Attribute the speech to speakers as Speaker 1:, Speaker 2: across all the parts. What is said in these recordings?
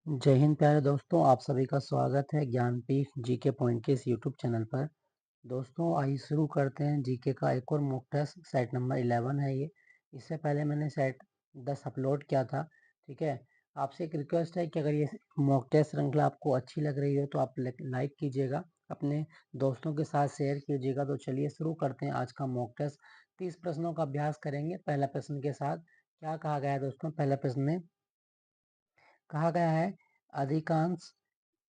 Speaker 1: जय हिंद प्यारे दोस्तों, आप सभी का स्वागत है ज्ञानपीठ जीके पॉइंट के इस यूट्यूब चैनल पर। दोस्तों आइए शुरू करते हैं जीके का एक और मॉक टेस्ट। सेट नंबर 11 है ये। इससे पहले मैंने सेट 10 अपलोड किया था। ठीक है, आपसे एक रिक्वेस्ट है कि अगर ये मॉक टेस्ट श्रृंखला आपको अच्छी लग रही हो तो आप लाइक कीजिएगा, अपने दोस्तों के साथ शेयर कीजिएगा। तो चलिए शुरू करते हैं आज का मॉक टेस्ट। 30 प्रश्नों का अभ्यास करेंगे पहला प्रश्न के साथ। क्या कहा गया है दोस्तों? पहला प्रश्न में कहा गया है अधिकांश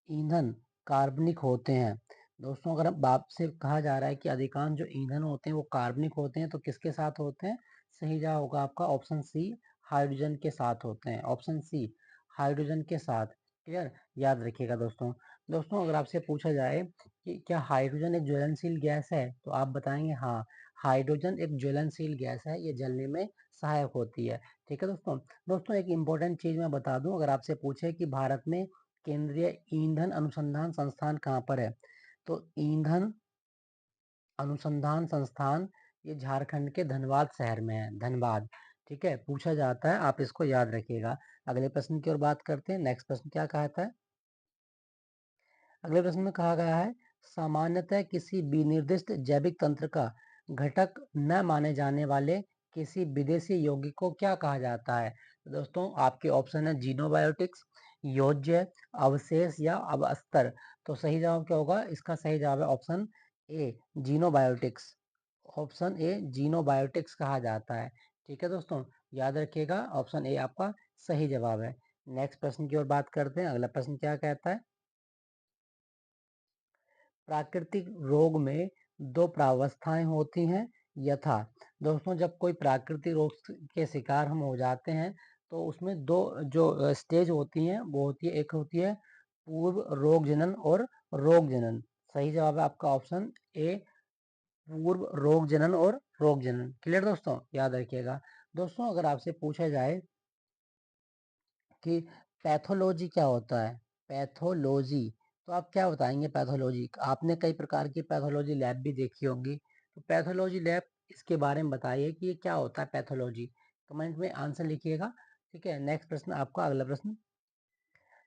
Speaker 1: ईंधन कार्बनिक होते हैं। दोस्तों अगर बाप से कहा जा रहा है कि अधिकांश जो ईंधन होते हैं वो कार्बनिक होते हैं तो किसके साथ होते हैं? सही जवाब होगा आपका ऑप्शन सी, हाइड्रोजन के साथ होते हैं। ऑप्शन सी, हाइड्रोजन के साथ। क्लियर, याद रखिएगा दोस्तों। दोस्तों अगर आपसे पूछा जाए कि क्या हाइड्रोजन एक ज्वलनशील गैस है तो आप बताएंगे हाँ, हाइड्रोजन एक ज्वलनशील गैस है, ये जलने में सहायक होती है। ठीक है दोस्तों। दोस्तों एक इम्पोर्टेंट चीज मैं बता दूं, अगर आपसे पूछे कि भारत में केंद्रीय ईंधन अनुसंधान संस्थान कहाँ पर है, तो ईंधन अनुसंधान संस्थान ये झारखंड के धनबाद शहर में है। धनबाद। ठीक है, पूछा जाता है, आप इसको याद रखिएगा। अगले प्रश्न की ओर बात करते हैं। नेक्स्ट प्रश्न क्या कहता है? अगले प्रश्न में कहा गया है सामान्यतः किसी विनिर्दिष्ट जैविक तंत्र का घटक न माने जाने वाले किसी विदेशी यौगिक को क्या कहा जाता है? तो दोस्तों आपके ऑप्शन है जीनोबायोटिक्स, योज्य, अवशेष या अवस्तर। तो सही जवाब क्या होगा? इसका सही जवाब है ऑप्शन ए, जीनोबायोटिक्स। ऑप्शन ए, जीनोबायोटिक्स कहा जाता है। ठीक है दोस्तों, याद रखिएगा ऑप्शन ए आपका सही जवाब है। नेक्स्ट प्रश्न की ओर बात करते हैं। अगला प्रश्न क्या कहता है? प्राकृतिक रोग में दो प्रावस्थाएं होती हैं यथा। दोस्तों जब कोई प्राकृतिक रोग के शिकार हम हो जाते हैं तो उसमें दो जो स्टेज होती हैं वो होती है, एक होती है पूर्व रोग जनन और रोग जनन। सही जवाब है आपका ऑप्शन ए, पूर्व रोग जनन और रोग जनन। क्लियर दोस्तों, याद रखिएगा। दोस्तों अगर आपसे पूछा जाए कि पैथोलॉजी क्या होता है, पैथोलॉजी, तो आप क्या बताएंगे? पैथोलॉजी, आपने कई प्रकार की पैथोलॉजी लैब भी देखी होंगी, तो पैथोलॉजी लैब इसके बारे में बताइए कि ये क्या होता है पैथोलॉजी। कमेंट में आंसर लिखिएगा। ठीक है, नेक्स्ट प्रश्न आपका, अगला प्रश्न।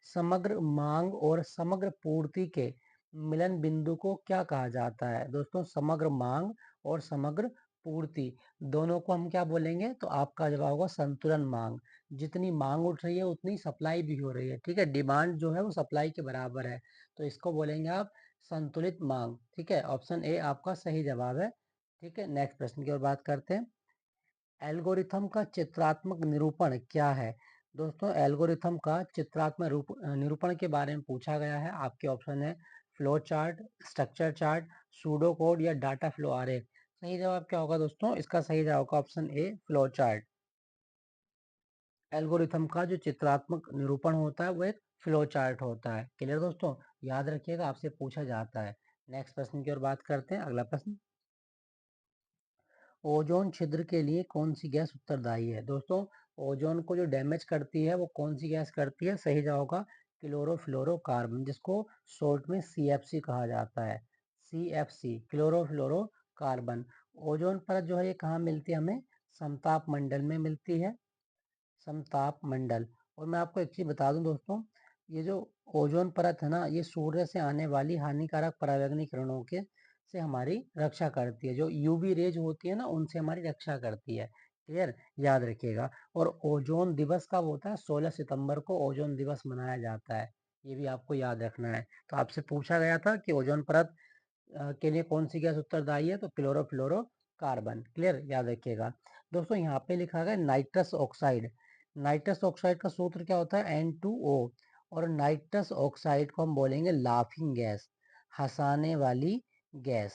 Speaker 1: समग्र मांग और समग्र पूर्ति के मिलन बिंदु को क्या कहा जाता है? दोस्तों समग्र मांग और समग्र पूर्ति दोनों को हम क्या बोलेंगे? तो आपका जवाब होगा संतुलन मांग। जितनी मांग उठ रही है उतनी सप्लाई भी हो रही है। ठीक है, डिमांड जो है वो सप्लाई के बराबर है, तो इसको बोलेंगे आप संतुलित मांग। ठीक है, ऑप्शन ए आपका सही जवाब है। ठीक है, नेक्स्ट प्रश्न की ओर बात करते हैं। एल्गोरिथम का चित्रात्मक निरूपण क्या है? दोस्तों एल्गोरिथम का चित्रात्मक निरूपण के बारे में पूछा गया है। आपके ऑप्शन है flow chart, structure chart, pseudo code या डाटा फ्लो आरेख। सही जवाब क्या होगा दोस्तों? इसका सही जवाब होगा option A, flow chart. Algorithm का जो चित्रात्मक निरूपण होता है वो एक फ्लो चार्ट होता है। क्लियर दोस्तों, याद रखिएगा, आपसे पूछा जाता है। नेक्स्ट प्रश्न की ओर बात करते हैं। अगला प्रश्न, ओजोन छिद्र के लिए कौन सी गैस उत्तरदायी है? दोस्तों ओजोन को जो डैमेज करती है वो कौन सी गैस करती है? सही जवाब होगा क्लोरोफ्लोरोकार्बन, जिसको शॉर्ट में सीएफसी कहा जाता है। CFC, chlorofluorocarbon. ओजोन परत जो है ये कहाँ मिलती है हमें? समताप मंडल में मिलती है, समताप मंडल। और मैं आपको एक चीज बता दूं दोस्तों, ये जो ओजोन परत है ना, ये सूर्य से आने वाली हानिकारक परावैंगनी किरणों के से हमारी रक्षा करती है। जो यूवी रेज होती है ना, उनसे हमारी रक्षा करती है। क्लियर, याद रखिएगा। और ओजोन दिवस कब होता है? 16 सितंबर को ओजोन दिवस मनाया जाता है, ये भी आपको याद रखना है। तो आपसे पूछा गया था कि ओजोन परत के लिए कौन सी गैस उत्तरदायी है, तो क्लोरोफ्लोरो कार्बन। क्लियर, याद रखिएगा। दोस्तों यहाँ पे लिखा गया नाइट्रस ऑक्साइड। नाइट्रस ऑक्साइड का सूत्र क्या होता है? N2O। और नाइट्रस ऑक्साइड को हम बोलेंगे लाफिंग गैस, हंसाने वाली गैस।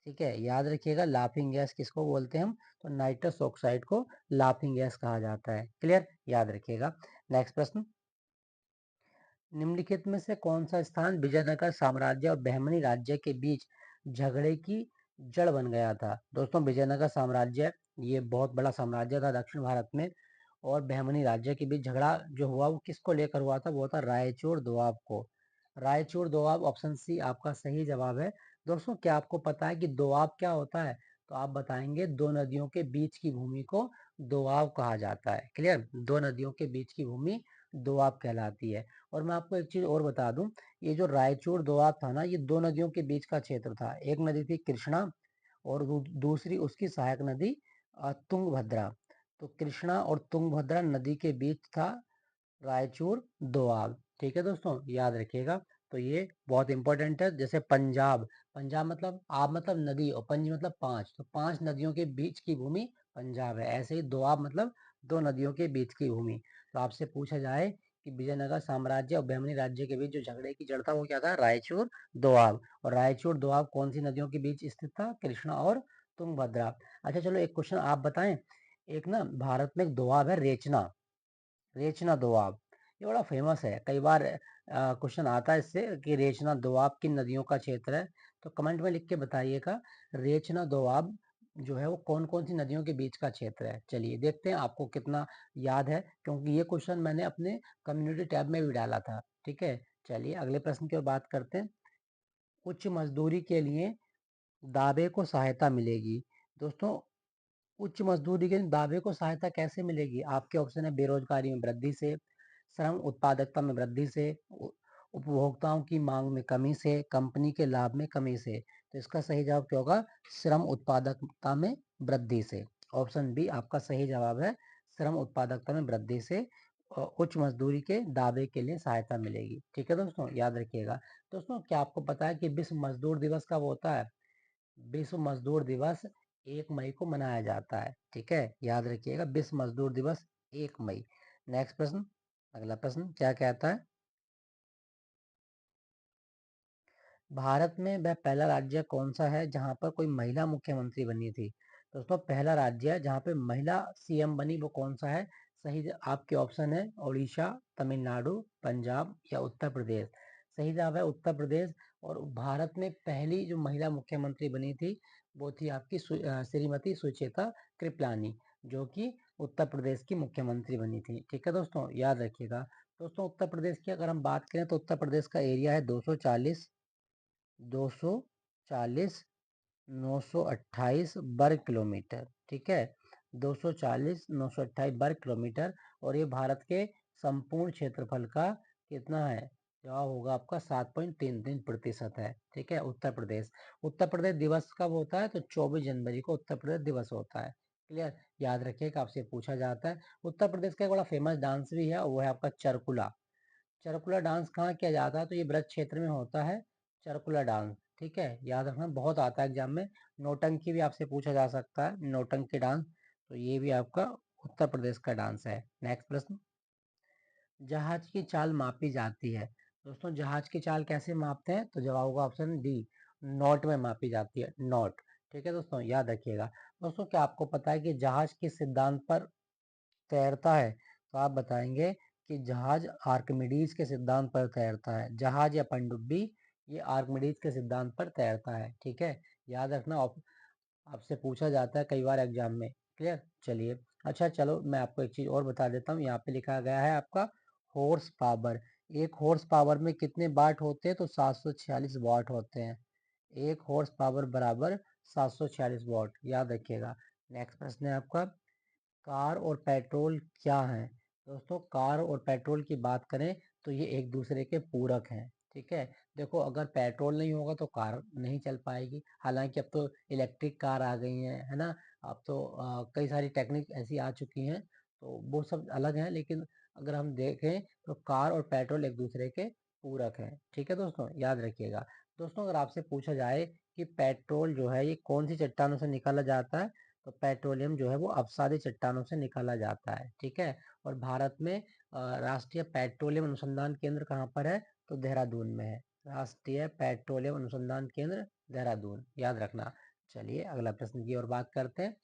Speaker 1: ठीक है, याद रखिएगा लाफिंग गैस किसको बोलते हैं हम? तो नाइट्रस ऑक्साइड को लाफिंग गैस कहा जाता है। क्लियर, याद रखिएगा। नेक्स्ट प्रश्न, निम्नलिखित में से कौन सा स्थान विजयनगर साम्राज्य और बहमनी राज्य के बीच झगड़े की जड़ बन गया था? दोस्तों विजयनगर साम्राज्य ये बहुत बड़ा साम्राज्य था दक्षिण भारत में, और बहमनी राज्य के बीच झगड़ा जो हुआ वो किसको लेकर हुआ था? वो था रायचूर दोआब को। रायचूर दोआब, ऑप्शन सी आपका सही जवाब है। दोस्तों क्या आपको पता है कि दोआब क्या होता है? तो आप बताएंगे दो नदियों के बीच की भूमि को दोआब कहा जाता है। क्लियर, दो नदियों के बीच की भूमि दोआब कहलाती है। और मैं आपको एक चीज और बता दूं, ये जो रायचूर दोआब था ना, ये दो नदियों के बीच का क्षेत्र था। एक नदी थी कृष्णा और दूसरी उसकी सहायक नदी तुंगभद्रा। तो कृष्णा और तुंगभद्रा नदी के बीच था रायचूर दोआब। ठीक है दोस्तों, याद रखिएगा। तो ये बहुत इंपॉर्टेंट है। जैसे पंजाब, पंजाब मतलब आब मतलब नदी और पंज मतलब पांच, तो पांच नदियों के बीच की भूमि पंजाब है। ऐसे ही दोआब मतलब दो नदियों के बीच की भूमि। तो आपसे पूछा जाए कि विजयनगर साम्राज्य और बहमनी राज्य के बीच जो झगड़े की जड़ था वो क्या था, रायचूर दोआब। और रायचूर दोआब कौन सी नदियों के बीच स्थित था, कृष्णा और तुंगभद्रा। अच्छा चलो एक क्वेश्चन आप बताएं। एक ना भारत में एक दोआब है रेचना, रेचना दोआब। ये बड़ा फेमस है, कई बार क्वेश्चन आता है इससे कि रेचना दोआब किन नदियों का क्षेत्र है। तो कमेंट में लिख के बताइएगा रेचना दोआब जो है वो कौन कौन सी नदियों के बीच का क्षेत्र है। चलिए देखते हैं आपको कितना याद है, क्योंकि ये क्वेश्चन मैंने अपने कम्युनिटी टैब में भी डाला था। ठीक है, चलिए अगले प्रश्न की ओर बात करते हैं। उच्च मजदूरी के लिए दावे को सहायता मिलेगी। दोस्तों, उच्च मजदूरी के दावे को सहायता कैसे मिलेगी? आपके ऑप्शन है बेरोजगारी में वृद्धि से, श्रम उत्पादकता में वृद्धि से, उपभोक्ताओं की मांग में कमी से, कंपनी के लाभ में कमी से। तो इसका सही जवाब क्या होगा, श्रम उत्पादकता में वृद्धि से। ऑप्शन बी आपका सही जवाब है, श्रम उत्पादकता में वृद्धि से उच्च मजदूरी के दावे के लिए सहायता मिलेगी। ठीक है दोस्तों, याद रखिएगा। दोस्तों, क्या आपको पता है कि विश्व मजदूर दिवस कब होता है? विश्व मजदूर दिवस 1 मई को मनाया जाता है। ठीक है, याद रखिएगा, विश्व मजदूर दिवस 1 मई। नेक्स्ट प्रश्न, अगला प्रश्न क्या कहता है, भारत में वह पहला राज्य कौन सा है जहां पर कोई महिला मुख्यमंत्री बनी थी? दोस्तों, पहला राज्य है जहां पे महिला सीएम बनी, वो कौन सा है? आपके ऑप्शन है उड़ीसा, तमिलनाडु, पंजाब या उत्तर प्रदेश। सही जवाब है उत्तर प्रदेश। और भारत में पहली जो महिला मुख्यमंत्री बनी थी वो थी आपकी श्रीमती सुचेता कृपलानी, जो कि उत्तर प्रदेश की मुख्यमंत्री बनी थी। ठीक है दोस्तों, याद रखिएगा। दोस्तों, उत्तर प्रदेश की अगर हम बात करें तो उत्तर प्रदेश का एरिया है 240, 240 928 वर्ग किलोमीटर। ठीक है, 240 928 वर्ग किलोमीटर। और ये भारत के संपूर्ण क्षेत्रफल का कितना है? जवाब होगा आपका 7.33% है। ठीक है, उत्तर प्रदेश। उत्तर प्रदेश दिवस कब होता है? तो 24 जनवरी को उत्तर प्रदेश दिवस होता है। क्लियर, याद रखिए कि आपसे पूछा जाता है। उत्तर प्रदेश का एक बड़ा फेमस डांस भी है, वो है आपका चरकुला। चरकुला डांस कहाँ किया जाता है? तो ये ब्रज क्षेत्र में होता है चरकुला डांस। ठीक है, याद रखना, बहुत आता है एग्जाम में। नौटंकी भी आपसे पूछा जा सकता है, नौटंकी डांस। तो ये भी आपका उत्तर प्रदेश का डांस है। नेक्स्ट प्रश्न, जहाज की चाल मापी जाती है। दोस्तों, जहाज की चाल कैसे मापते हैं? तो जवाब होगा ऑप्शन डी, नॉट में मापी जाती है, नॉट। ठीक है दोस्तों, याद रखिएगा। दोस्तों, क्या आपको पता है कि जहाज किस सिद्धांत पर तैरता है? तो आप बताएंगे कि जहाज आर्किमिडीज के सिद्धांत पर तैरता है। जहाज या पनडुब्बी ये आर्किमिडीज के सिद्धांत पर तैरता है। ठीक है, याद रखना, आपसे पूछा जाता है कई बार एग्जाम में। क्लियर, चलिए। अच्छा चलो मैं आपको एक चीज और बता देता हूँ। यहाँ पे लिखा गया है आपका हॉर्स पावर। एक हॉर्स पावर में कितने वाट होते हैं? तो 746 वाट होते हैं। एक हॉर्स पावर बराबर 746 वाट, याद रखिएगा। नेक्स्ट प्रश्न है आपका, कार और पेट्रोल क्या है? दोस्तों, कार और पेट्रोल की बात करें तो ये एक दूसरे के पूरक हैं। ठीक है, देखो अगर पेट्रोल नहीं होगा तो कार नहीं चल पाएगी। हालांकि अब तो इलेक्ट्रिक कार आ गई हैं, है ना। अब तो कई सारी टेक्निक ऐसी आ चुकी हैं, तो वो सब अलग हैं। लेकिन अगर हम देखें तो कार और पेट्रोल एक दूसरे के पूरक हैं। ठीक है दोस्तों, याद रखिएगा। दोस्तों, अगर आपसे पूछा जाए कि पेट्रोल जो है ये कौन सी चट्टानों से निकाला जाता है, तो पेट्रोलियम जो है वो अपसारी चट्टानों से निकाला जाता है। ठीक है, और भारत में राष्ट्रीय पेट्रोलियम अनुसंधान केंद्र कहाँ पर है? तो देहरादून में है। राष्ट्रीय पेट्रोलियम अनुसंधान केंद्र देहरादून, याद रखना। चलिए अगला प्रश्न की ओर बात करते हैं।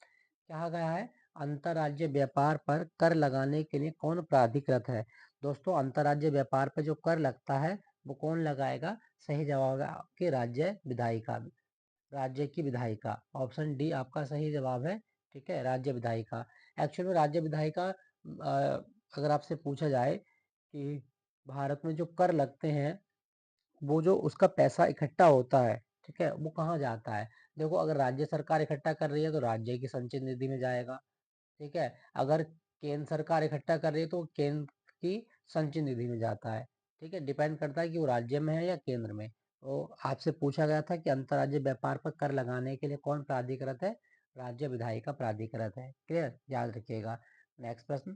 Speaker 1: कहा गया है अंतर्राज्यीय व्यापार पर कर लगाने के लिए कौन प्राधिकृत है? दोस्तों, अंतर्राज्यीय व्यापार पर जो कर लगता है वो कौन लगाएगा? सही जवाब है आपके राज्य विधायिका, राज्य की विधायिका। ऑप्शन डी आपका सही जवाब है। ठीक है, राज्य विधायिका। एक्चुअल में राज्य विधायिका अगर आपसे पूछा जाए कि भारत में जो कर लगते हैं वो जो उसका पैसा इकट्ठा होता है, ठीक है, वो कहाँ जाता है? देखो, अगर राज्य सरकार इकट्ठा कर रही है तो राज्य की संचित निधि में जाएगा। ठीक है, अगर केंद्र सरकार इकट्ठा कर रही है तो केंद्र की संचित निधि में जाता है। ठीक है, डिपेंड करता है कि वो राज्य में है या केंद्र में। तो आपसे पूछा गया था कि अंतर्राज्यीय व्यापार पर कर लगाने के लिए कौन प्राधिकृत है? राज्य विधायिका प्राधिकृत है। क्लियर, याद रखिएगा। नेक्स्ट प्रश्न।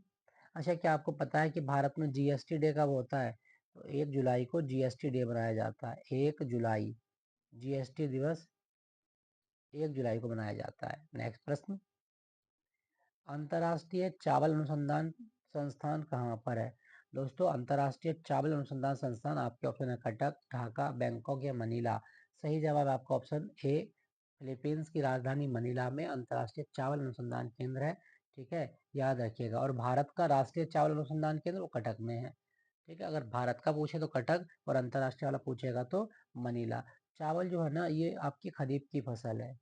Speaker 1: अच्छा, क्या आपको पता है कि भारत में जीएसटी डे कब होता है? तो 1 जुलाई को जीएसटी डे मनाया जाता है। 1 जुलाई, जीएसटी दिवस 1 जुलाई को मनाया जाता है। नेक्स्ट प्रश्न। अंतर्राष्ट्रीय चावल अनुसंधान संस्थान कहाँ पर है? दोस्तों, अंतर्राष्ट्रीय चावल अनुसंधान संस्थान आपके ऑप्शन है कटक, ढाका, बैंकॉक या मनीला। सही जवाब आपका ऑप्शन ए, फिलीपींस की राजधानी मनीला में अंतर्राष्ट्रीय चावल अनुसंधान केंद्र है। ठीक है, याद रखिएगा। और भारत का राष्ट्रीय चावल अनुसंधान केंद्र वो कटक में है। ठीक है, अगर भारत का पूछे तो कटक और अंतर्राष्ट्रीय वाला पूछेगा तो मनीला। चावल जो है ना, ये आपकी खरीफ की फसल है।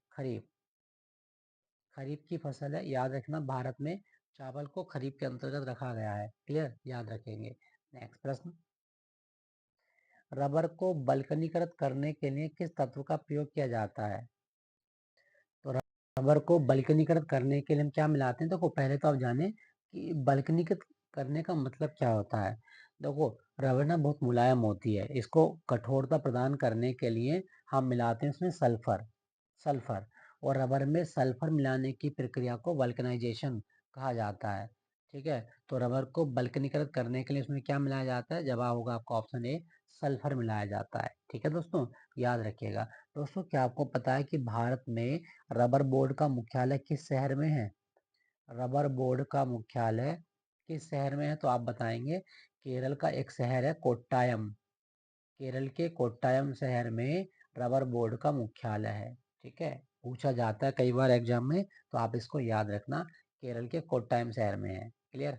Speaker 1: खरीफ की फसल है, याद रखना। भारत में चावल को खरीफ के अंतर्गत रखा गया है। क्लियर, याद रखेंगे। नेक्स्ट प्रश्न। रबर को बल्कनीकृत करने के लिए किस तत्व का प्रयोग किया जाता है? तो रबर को बल्कनीकृत करने के लिए हम क्या मिलाते हैं? देखो, पहले तो आप जाने कि बल्कनीकृत करने का मतलब क्या होता है। देखो, रबर ना बहुत मुलायम होती है, इसको कठोरता प्रदान करने के लिए हम मिलाते हैं इसमें सल्फर। सल्फर और रबर में सल्फर मिलाने की प्रक्रिया को वल्कनाइजेशन कहा जाता है। ठीक है, तो रबर को बल्कनीकृत करने के लिए उसमें क्या मिलाया जाता है? जवाब होगा आपका ऑप्शन ए, सल्फर मिलाया जाता है। ठीक है दोस्तों, याद रखिएगा। दोस्तों, क्या आपको पता है कि भारत में रबर बोर्ड का मुख्यालय किस शहर में है? रबर बोर्ड का मुख्यालय किस शहर में है? तो आप बताएंगे केरल का एक शहर है कोट्टायम। केरल के कोट्टायम शहर में रबर बोर्ड का मुख्यालय है। ठीक है, पूछा जाता है कई बार एग्जाम में, तो आप इसको याद रखना, केरल के कोट्टायम शहर में है। क्लियर।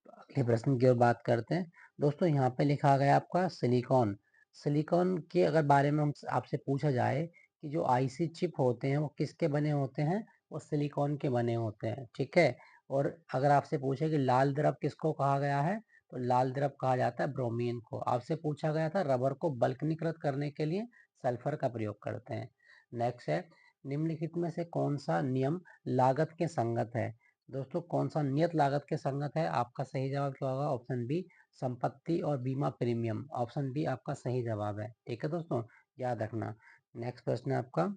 Speaker 1: अगले प्रश्न की ओर बात करते हैं। दोस्तों, यहाँ पे लिखा गया आपका सिलिकॉन। सिलिकॉन के अगर बारे में हम आपसे पूछा जाए कि जो आईसी चिप होते हैं वो किसके बने होते हैं? वो सिलिकॉन के बने होते हैं। ठीक है, और अगर आपसे पूछे कि लाल द्रव किसको कहा गया है, तो लाल द्रव कहा जाता है ब्रोमीन को। आपसे पूछा गया था रबर को बल्कनीकृत करने के लिए सल्फर का प्रयोग करते हैं। नेक्स्ट है, निम्नलिखित में से कौन सा नियम लागत के संगत है? दोस्तों, कौन सा नियत लागत के संगत है? आपका सही जवाब क्या होगा? ऑप्शन बी, संपत्ति और बीमा प्रीमियम। ऑप्शन बी आपका सही जवाब है। ठीक है दोस्तों, याद रखना। नेक्स्ट प्रश्न है आपका।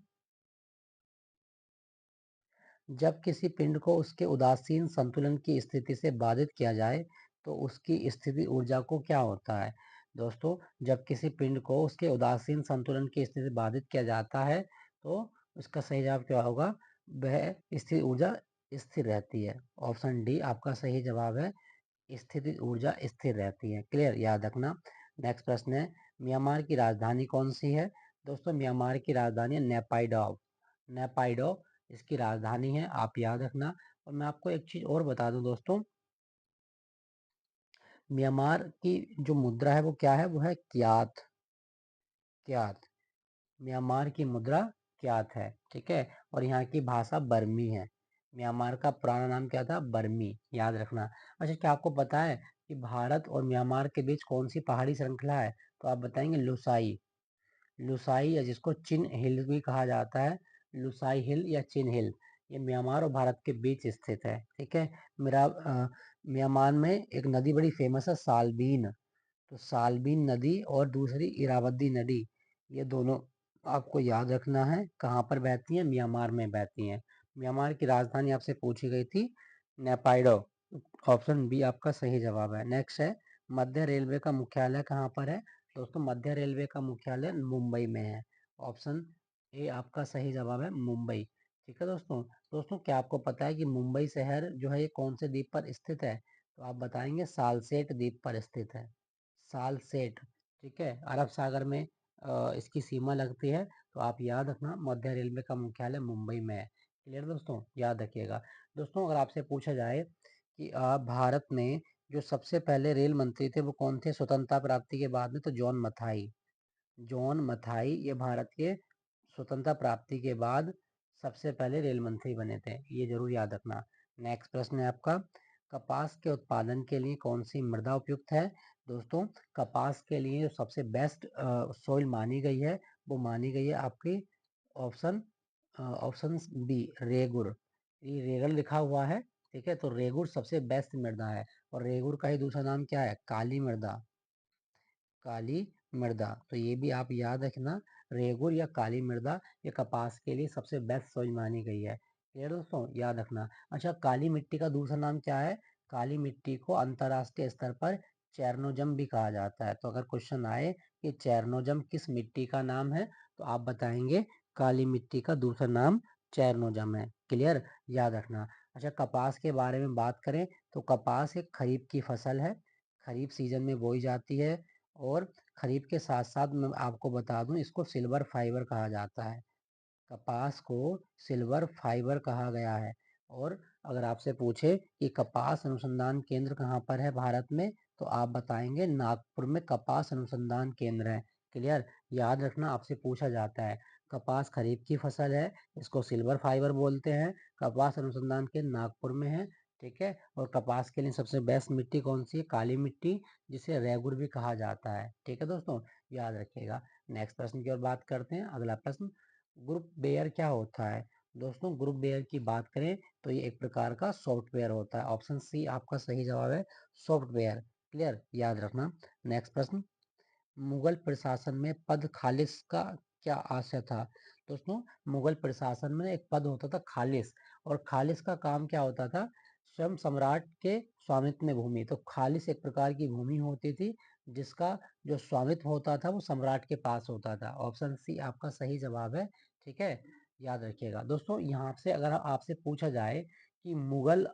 Speaker 1: जब किसी पिंड को उसके उदासीन संतुलन की स्थिति से बाधित किया जाए तो उसकी स्थिति ऊर्जा को क्या होता है? दोस्तों, जब किसी पिंड को उसके उदासीन संतुलन की स्थिति से बाधित किया जाता है तो उसका सही जवाब क्या होगा? वह स्थिर ऊर्जा स्थिर रहती है। ऑप्शन डी आपका सही जवाब है, स्थिति ऊर्जा स्थिर रहती है। क्लियर, याद रखना। नेक्स्ट प्रश्न है, म्यांमार की राजधानी कौन सी है? दोस्तों, म्यांमार की राजधानी है नेपाइडो। नेपाइडो इसकी राजधानी है, आप याद रखना। और मैं आपको एक चीज और बता दूं दोस्तों, म्यांमार की जो मुद्रा है वो क्या है? वो है क्यात। क्यात, म्यांमार की मुद्रा क्यात है। ठीक है, और यहाँ की भाषा बर्मी है। म्यांमार का पुराना नाम क्या था? बर्मी, याद रखना। अच्छा, क्या आपको पता है कि भारत और म्यांमार के बीच कौन सी पहाड़ी श्रृंखला है? तो आप बताएंगे लुसाई। लुसाई या जिसको चिन हिल भी कहा जाता है, लुसाई हिल या चिन हिल, ये म्यांमार और भारत के बीच स्थित है। ठीक है, मेरा म्यांमार में एक नदी बड़ी फेमस है, सालबीन। तो सालबीन नदी और दूसरी इरावदी नदी, ये दोनों आपको याद रखना है। कहाँ पर बहती हैं? म्यांमार में बहती हैं। म्यांमार की राजधानी आपसे पूछी गई थी नेपाइडो। ऑप्शन बी आपका सही जवाब है। नेक्स्ट है, मध्य रेलवे का मुख्यालय कहाँ पर है? दोस्तों, मध्य रेलवे का मुख्यालय मुंबई में है। ऑप्शन ए आपका सही जवाब है, मुंबई। ठीक है दोस्तों। दोस्तों, क्या आपको पता है कि मुंबई शहर जो है ये कौन से द्वीप पर स्थित है? तो आप बताएंगे सालसेट द्वीप पर स्थित है। सालसेट। ठीक है, अरब सागर में इसकी सीमा लगती है। तो आप याद रखना, मध्य रेलवे का मुख्यालय मुंबई में है। क्लियर दोस्तों, याद रखिएगा। दोस्तों, अगर आपसे पूछा जाए कि भारत में जो सबसे पहले रेल मंत्री थे वो कौन थे स्वतंत्रता प्राप्ति के बाद में? तो जॉन मथाई। जॉन मथाई ये भारत के स्वतंत्रता प्राप्ति के बाद सबसे पहले रेल मंत्री बने थे, ये जरूर याद रखना। नेक्स्ट प्रश्न है आपका, कपास के उत्पादन के लिए कौन सी मृदा उपयुक्त है? दोस्तों, कपास के लिए जो सबसे बेस्ट सॉइल मानी गई है वो मानी गई है आपकी ऑप्शन ऑप्शन बी, रेगुर। ये रेगुर लिखा हुआ है। ठीक है, तो रेगुर सबसे बेस्ट मृदा है। और रेगुर का ही दूसरा नाम क्या है? काली मृदा। काली मृदा, तो ये भी आप याद रखना, रेगुर या काली मृदा ये कपास के लिए सबसे बेस्ट सोच मानी गई है। क्लियर दोस्तों, याद रखना। अच्छा, काली मिट्टी का दूसरा नाम क्या है? काली मिट्टी को अंतरराष्ट्रीय स्तर पर चेरनोजम भी कहा जाता है। तो अगर क्वेश्चन आए कि चेरनोजम किस मिट्टी का नाम है, तो आप बताएंगे काली मिट्टी का दूसरा नाम चेरनोजम है। क्लियर, याद रखना। अच्छा, कपास के बारे में बात करें तो कपास एक खरीफ की फसल है, खरीफ सीजन में बोई जाती है। और खरीफ के साथ साथ मैं आपको बता दूं, इसको सिल्वर फाइबर कहा जाता है। कपास को सिल्वर फाइबर कहा गया है। और अगर आपसे पूछे कि कपास अनुसंधान केंद्र कहाँ पर है भारत में, तो आप बताएंगे नागपुर में कपास अनुसंधान केंद्र है। क्लियर, याद रखना, आपसे पूछा जाता है। कपास खरीफ की फसल है, इसको सिल्वर फाइबर बोलते हैं। कपास अनुसंधान केंद्र नागपुर में है। ठीक है, और कपास के लिए सबसे बेस्ट मिट्टी कौन सी है? काली मिट्टी, जिसे रेगुर भी कहा जाता है। ठीक है दोस्तों, याद रखिएगा। नेक्स्ट प्रश्न की ओर बात करते हैं। अगला प्रश्न, ग्रुप बेयर क्या होता है? दोस्तों, ग्रुप बेयर की बात करें तो ये एक प्रकार का सॉफ्टवेयर होता है। ऑप्शन सी आपका सही जवाब है, सॉफ्टवेयर। क्लियर, याद रखना। नेक्स्ट प्रश्न, मुगल प्रशासन में पद खालिस का क्या आशय था? दोस्तों, मुगल प्रशासन में एक पद होता था खालिस, और खालिस का काम क्या होता था? स्वयं सम्राट के स्वामित्व में भूमि। तो खालिस एक प्रकार की भूमि होती थी जिसका जो स्वामित्व होता था वो सम्राट के पास होता था। ऑप्शन सी आपका सही जवाब है। ठीक है, याद रखिएगा। दोस्तों, यहाँ से अगर आपसे पूछा जाए कि मुगल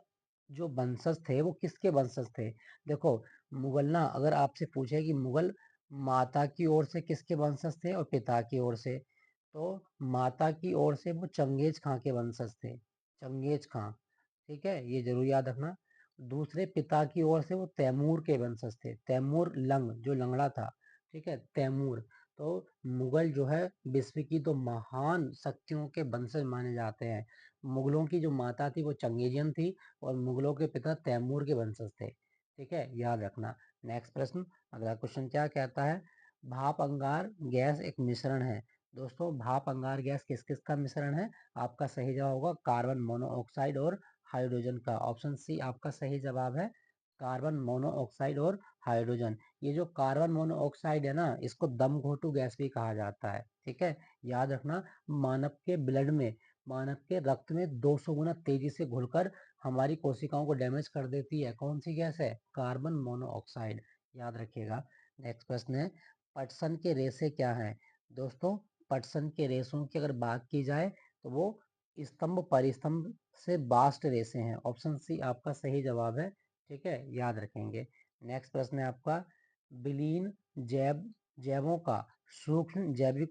Speaker 1: जो वंशज थे वो किसके वंशज थे, देखो, मुगल ना, अगर आपसे पूछे कि मुगल माता की ओर से किसके वंशज थे और पिता की ओर से, तो माता की ओर से वो चंगेज खां के वंशज थे, चंगेज खां। ठीक है, ये जरूर याद रखना। दूसरे पिता की ओर से वो तैमूर के वंशज थे, तैमूर लंग जो लंगड़ा था। ठीक है, तैमूर। तो मुगल जो है विश्व की तो महान शक्तियों के वंशज माने जाते हैं। मुगलों की जो माता थी वो चंगेजियन थी, और मुगलों के पिता तैमूर के वंशज थे। ठीक है, याद रखना। नेक्स्ट प्रश्न, अगला क्वेश्चन क्या कहता है? भाप अंगार गैस एक मिश्रण है। दोस्तों, भाप अंगार गैस किस किस का मिश्रण है? आपका सही जवाब होगा कार्बन मोनोऑक्साइड और हाइड्रोजन का। ऑप्शन सी आपका सही जवाब है, कार्बन मोनोऑक्साइड और हाइड्रोजन। ये जो कार्बन मोनोऑक्साइड है ना, इसको दम घोटू गैस भी कहा जाता है। ठीक है, याद रखना। मानव के ब्लड में, मानव के रक्त में 200 गुना तेजी से घुलकर हमारी कोशिकाओं को डैमेज कर देती है। कौन सी गैस है? Carbon monoxide. याद रखिएगा। नेक्स्ट प्रश्न है, पटसन के रेशे क्या हैं? दोस्तों, पटसन के रेशों की अगर बात की जाए तो वो स्तंभ परिस्तंभ से बास्ट रेशे हैं। ऑप्शन सी आपका सही जवाब है। ठीक है, याद रखेंगे। नेक्स्ट प्रश्न है आपका, विलीन जैव जैवों का सूक्ष्म जैविक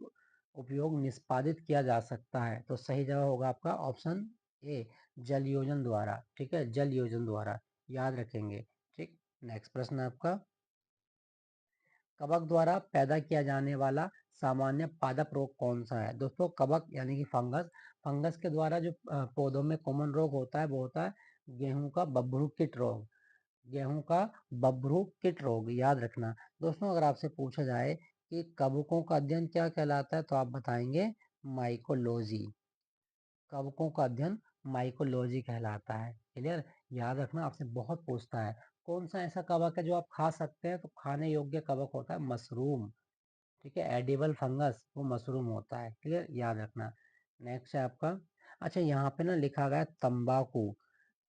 Speaker 1: उपयोग निष्पादित किया जा सकता है। तो सही जवाब होगा आपका ऑप्शन ए, जल योजन द्वारा। ठीक है, जल योजन द्वारा, याद रखेंगे। ठीक, नेक्स्ट प्रश्न है आपका, कवक द्वारा पैदा किया जाने वाला सामान्य पादप रोग कौन सा है? दोस्तों, कवक यानी कि फंगस, फंगस के द्वारा जो पौधों में कॉमन रोग होता है वो होता है गेहूं का बभ्रू कीट रोग। गेहूं का बभ्रू कीट रोग, याद रखना। दोस्तों, अगर आपसे पूछा जाए कि कवकों का अध्ययन क्या कहलाता है, तो आप बताएंगे माइकोलॉजी। कवकों का अध्ययन माइकोलॉजी कहलाता है। क्लियर, याद रखना, आपसे बहुत पूछता है कौन सा ऐसा कवक है जो आप खा सकते हैं, तो खाने योग्य कवक होता है मशरूम। ठीक है, एडिबल फंगस वो मशरूम होता है। क्लियर, याद रखना। नेक्स्ट है आपका, अच्छा, यहाँ पे ना लिखा गया है तंबाकू।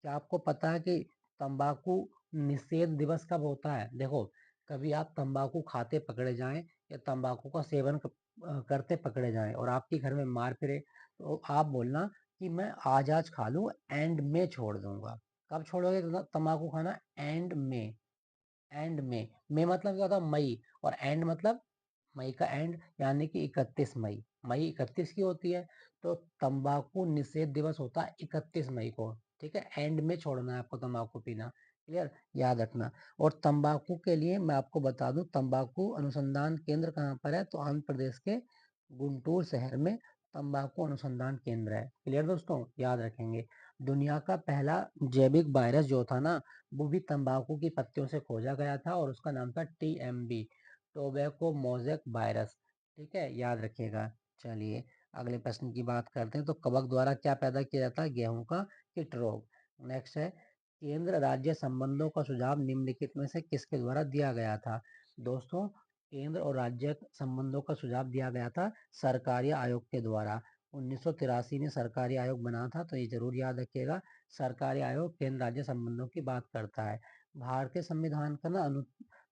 Speaker 1: क्या आपको पता है कि तंबाकू निषेध दिवस कब होता है? देखो, कभी आप तंबाकू खाते पकड़े जाएं या तंबाकू का सेवन करते पकड़े जाएं और आपके घर में मार फिरे, तो आप बोलना कि मैं आज आज खा लूं, एंड में छोड़ दूंगा। कब छोड़ोगे तंबाकू खाना? एंड में। एंड में मतलब क्या होता है? मई। और एंड मतलब मई का एंड, यानी कि 31 मई। मई 31 की होती है, तो तंबाकू निषेध दिवस होता है 31 मई को। ठीक है, एंड में छोड़ना है आपको तंबाकू पीना। क्लियर, याद रखना। और तंबाकू के लिए मैं आपको बता दूं, तंबाकू अनुसंधान केंद्र कहाँ पर है, तो आंध्र प्रदेश के गुंटूर शहर में तंबाकू अनुसंधान केंद्र है। क्लियर दोस्तों, याद रखेंगे। दुनिया का पहला जैविक वायरस जो था ना, वो भी तंबाकू की पत्तियों से खोजा गया था, और उसका नाम था TMB, टोबैको मोजेक वायरस। ठीक है, याद रखिएगा। चलिए, अगले प्रश्न की बात करते हैं। तो कवक द्वारा क्या पैदा किया जाता है? गेहूं का कीट रोग। नेक्स्ट है, केंद्र राज्य संबंधों का सुझाव निम्नलिखित में से किसके द्वारा दिया गया था? दोस्तों, केंद्र और राज्य संबंधों का सुझाव दिया गया था सरकारी आयोग के द्वारा। 1983 में सरकारी आयोग बना था, तो ये जरूर याद रखिएगा। सरकारी आयोग केंद्र राज्य संबंधों की बात करता है। भारतीय संविधान का ना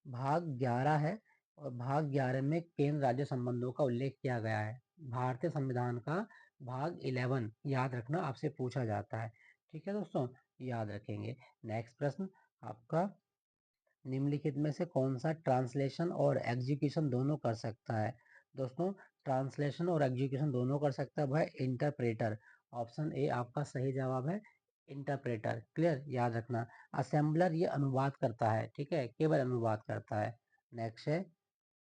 Speaker 1: भाग 11 है, और भाग 11 में केंद्र राज्य संबंधों का उल्लेख किया गया है। भारतीय संविधान का भाग 11 याद रखना, आपसे पूछा जाता है। ठीक है दोस्तों, याद रखेंगे। नेक्स्ट प्रश्न आपका, निम्नलिखित में से कौन सा ट्रांसलेशन और एग्जीक्यूशन दोनों कर सकता है? दोस्तों, ट्रांसलेशन और एग्जीक्यूशन दोनों कर सकता है वह इंटरप्रेटर। ऑप्शन ए आपका सही जवाब है, इंटरप्रेटर। क्लियर, याद रखना। असेंबलर ये अनुवाद करता है, ठीक है, केवल अनुवाद करता है। नेक्स्ट है,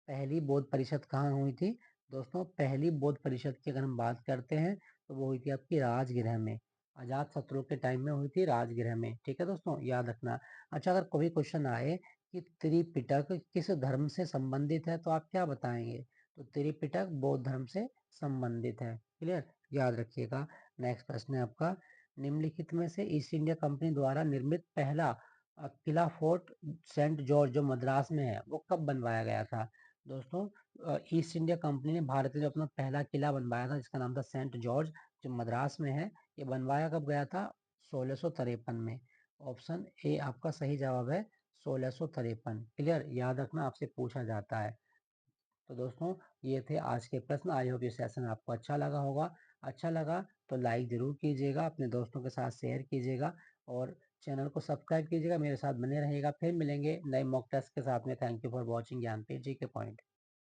Speaker 1: पहली बौद्ध परिषद कहाँ हुई थी? दोस्तों, पहली बौद्ध परिषद की अगर हम बात करते हैं तो वो हुई थी आपकी राजगृह में। अजात शत्रु के टाइम में हुई थी राजगृह में। ठीक है दोस्तों, याद रखना। अच्छा, अगर कोई क्वेश्चन आए कि त्रिपिटक किस धर्म से संबंधित है, तो आप क्या बताएंगे? तो त्रिपिटक बौद्ध धर्म से संबंधित है। क्लियर, याद रखिएगा। नेक्स्ट प्रश्न है आपका, निम्नलिखित में से ईस्ट इंडिया कंपनी द्वारा निर्मित पहला किला फोर्ट सेंट जॉर्ज जो मद्रास में है, वो कब बनवाया गया था? दोस्तों, ईस्ट इंडिया कंपनी ने भारत में जो अपना पहला किला बनवाया था, जिसका नाम था सेंट जॉर्ज, जो मद्रास में है, ये बनवाया कब गया था? 1653 में। ऑप्शन ए आपका सही जवाब है, 1653। क्लियर, याद रखना, आपसे पूछा जाता है। तो दोस्तों, ये थे आज के प्रश्न। आई होप ये सेशन आपको अच्छा लगा होगा। अच्छा लगा तो लाइक जरूर कीजिएगा, अपने दोस्तों के साथ शेयर कीजिएगा, और चैनल को सब्सक्राइब कीजिएगा। मेरे साथ बने रहिएगा। फिर मिलेंगे नए मॉक टेस्ट के साथ में। Thank you for watching Gyanpeeth ji के पॉइंट।